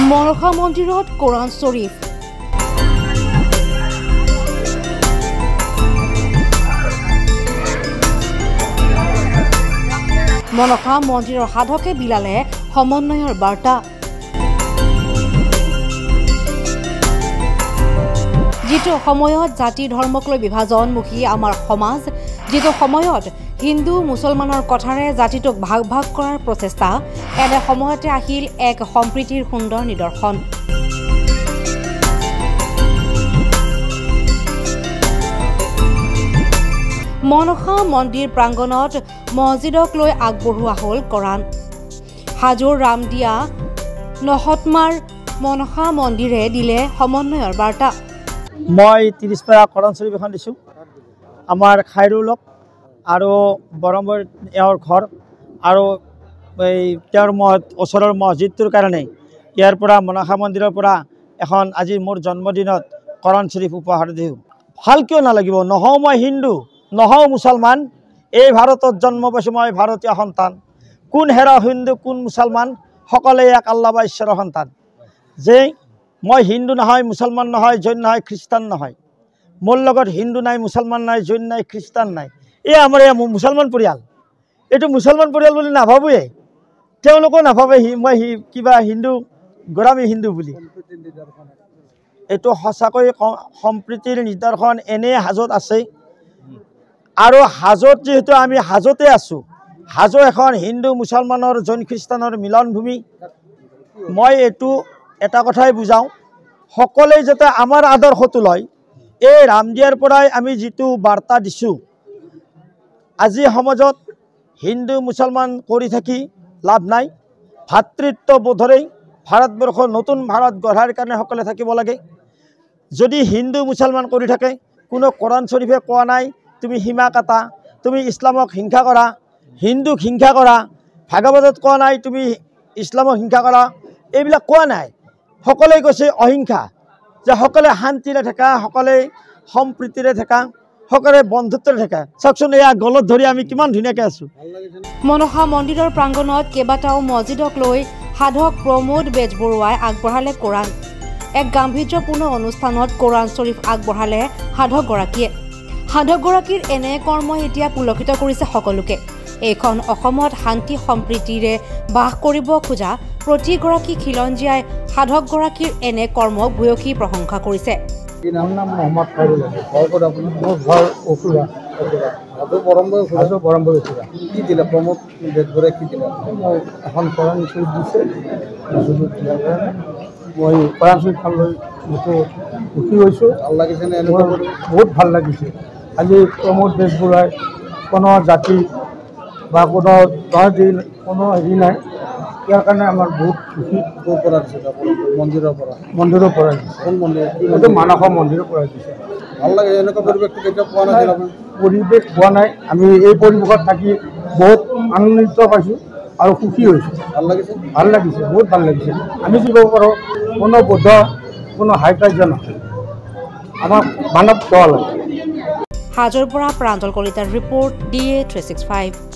মনসা মন্দিৰত কোৰাণ শ্বৰীফ। মনসা মন্দিৰৰ সাধকে বিলালে সমন্বয়ৰ বাৰ্তা। যিটো সময়ত জাতি ধৰ্মক লৈ বিভাজনমুখী আমাৰ সমাজ, যিটো সময়ত হিন্দু মুছলমানৰ কথাৰে জাতিটোক ভাগ ভাগ কৰাৰ প্ৰচেষ্টা, এনে সময়তে আহিল এক সম্প্ৰীতিৰ সুন্দৰ নিদৰ্শন। মনসা মন্দিৰ প্ৰাংগণত মছজিদক লৈ আগবঢ়োৱা হ'ল কোৰাণ। হাজোৰ ৰামদিয়া নহতমাৰ মনসা মন্দিৰে দিলে সমন্বয়ৰ বাৰ্তা। মই 30 পাৰা কোৰাণ শ্বৰীফ এখন দিছোঁ আমাৰ খাইৰুলক আৰু বৰম্বৰ এওঁৰ ঘৰ আৰু এই তেওঁৰ ওচৰৰ মছজিদটোৰ কাৰণে ইয়াৰ পৰা মনসা মন্দিৰৰ পৰা এখন আজি মোৰ জন্মদিনত কোৰাণ শ্বৰীফ উপহাৰ দিওঁ। ভাল কিয় নালাগিব? নহওঁ মই হিন্দু, নহওঁ মুছলমান, এই ভাৰতত জন্ম পাইছোঁ মই ভাৰতীয় সন্তান। কোন হেৰা হিন্দু কোন মুছলমান, সকলোৱে এক আল্লাহ বা ঈশ্বৰৰ সন্তান। যে মই হিন্দু নহয়, মুছলমান নহয়, জৈন নহয়, খ্ৰীষ্টান নহয়, মোৰ লগত হিন্দু নাই, মুছলমান নাই, জৈন নাই, খ্ৰীষ্টান নাই, এই আমাৰ এই মুছলমান পৰিয়াল। এইটো মুছলমান পৰিয়াল বুলি নাভাবোৱে, তেওঁলোকেও নাভাবে মই কিবা হিন্দু গোৰামী হিন্দু বুলি। এইটো সঁচাকৈ সম্প্ৰীতিৰ নিদৰ্শন এনে হাজোত আছে। আৰু হাজোত যিহেতু আমি হাজোতে আছোঁ, হাজো এখন হিন্দু মুছলমানৰ জৈন খ্ৰীষ্টানৰ মিলনভূমি। মই এইটো এটা কথাই বুজাওঁ, সকলোৱে যাতে আমাৰ আদৰ্শটো লয়। এই ৰামদিয়াৰ পৰাই আমি যিটো বাৰ্তা দিছোঁ, আজি সমাজত হিন্দু মুছলমান কৰি থাকি লাভ নাই। ভাতৃত্ববোধৰেই ভাৰতবৰ্ষৰ নতুন ভাৰত গঢ়াৰ কাৰণে সকলোৱে থাকিব লাগে। যদি হিন্দু মুছলমান কৰি থাকে, কোনো কোৰাণ শ্বৰীফে কোৱা নাই তুমি সীমা কাটা, তুমি ইছলামক হিংসা কৰা, হিন্দুক হিংসা কৰা। ভাগৱতত কোৱা নাই তুমি ইছলামক হিংসা কৰা, এইবিলাক কোৱা নাই। সকলোৱে কৈছে অহিংসা, যে সকলোৱে শান্তিৰে থকা, সকলোৱে সম্প্ৰীতিৰে থকা, সকলোৱে বন্ধুত্বৰে থকা। চাওকচোন এয়া গলত ধৰি আমি কিমান ধুনীয়াকৈ আছোঁ। মনসা মন্দিৰৰ প্ৰাংগণত কেইবাটাও মছজিদক লৈ সাধক প্ৰমোদ বেজবৰুৱাই আগবঢ়ালে কোৰাণ। এক গাম্ভীৰ্যপূৰ্ণ অনুষ্ঠানত কোৰাণ শ্বৰীফ আগবঢ়ালে সাধকগৰাকীয়ে। সাধকগৰাকীৰ এনে কৰ্মই এতিয়া পুলকিত কৰিছে সকলোকে। এইখন অসমত শান্তি সম্প্ৰীতিৰে বাস কৰিব খোজা প্ৰতিগৰাকী খিলঞ্জীয়াই সাধকগৰাকীৰ এনে কৰ্মক ভূয়সী প্ৰশংসা কৰিছে। নাম মোহাম্মদ খাইৰুল। মোৰ ঘৰ অসুৰা, বৰম্বৰ অসুৰা। কি দিলে প্ৰমোদ বেজবৰুৱাই, কি দিলে? এখন কোৰাণ শ্বৰীফ দিছে। দিয়াৰ কাৰণে মই কোৰাণ শ্বৰীফখন লৈ বহুতো সুখী হৈছোঁ। ভাল লাগিছেনে? এনেকুৱা বহুত ভাল লাগিছে। আজি প্ৰমোদ বেজবৰুৱাই কোনো জাতি বা কোনো হেৰি নাই, ইয়াৰ কাৰণে আমাৰ বহুত সুখী। ক'ৰ পৰা দিছে? মন্দিৰৰ পৰা দিছে। কোন মন্দিৰ? এইটো মানসা মন্দিৰৰ পৰা দিছে। ভাল লাগে। এনেকুৱা পৰিৱেশটো কেতিয়াও পোৱা নাছিল। পৰিৱেশ পোৱা নাই। আমি এই পৰিৱেশত থাকি বহুত আনন্দিত পাইছোঁ আৰু সুখী হৈছোঁ। ভাল লাগিছে, বহুত ভাল লাগিছে। আমি কি ক'ব পাৰোঁ, কোনো বৌদ্ধ, কোনো হাই কাৰ্য নহয়, আমাক মানৱ সেৱা লাগে। হাজোৰ পৰা প্ৰাঞ্জল কলিতাৰ ৰিপৰ্ট, DA 365।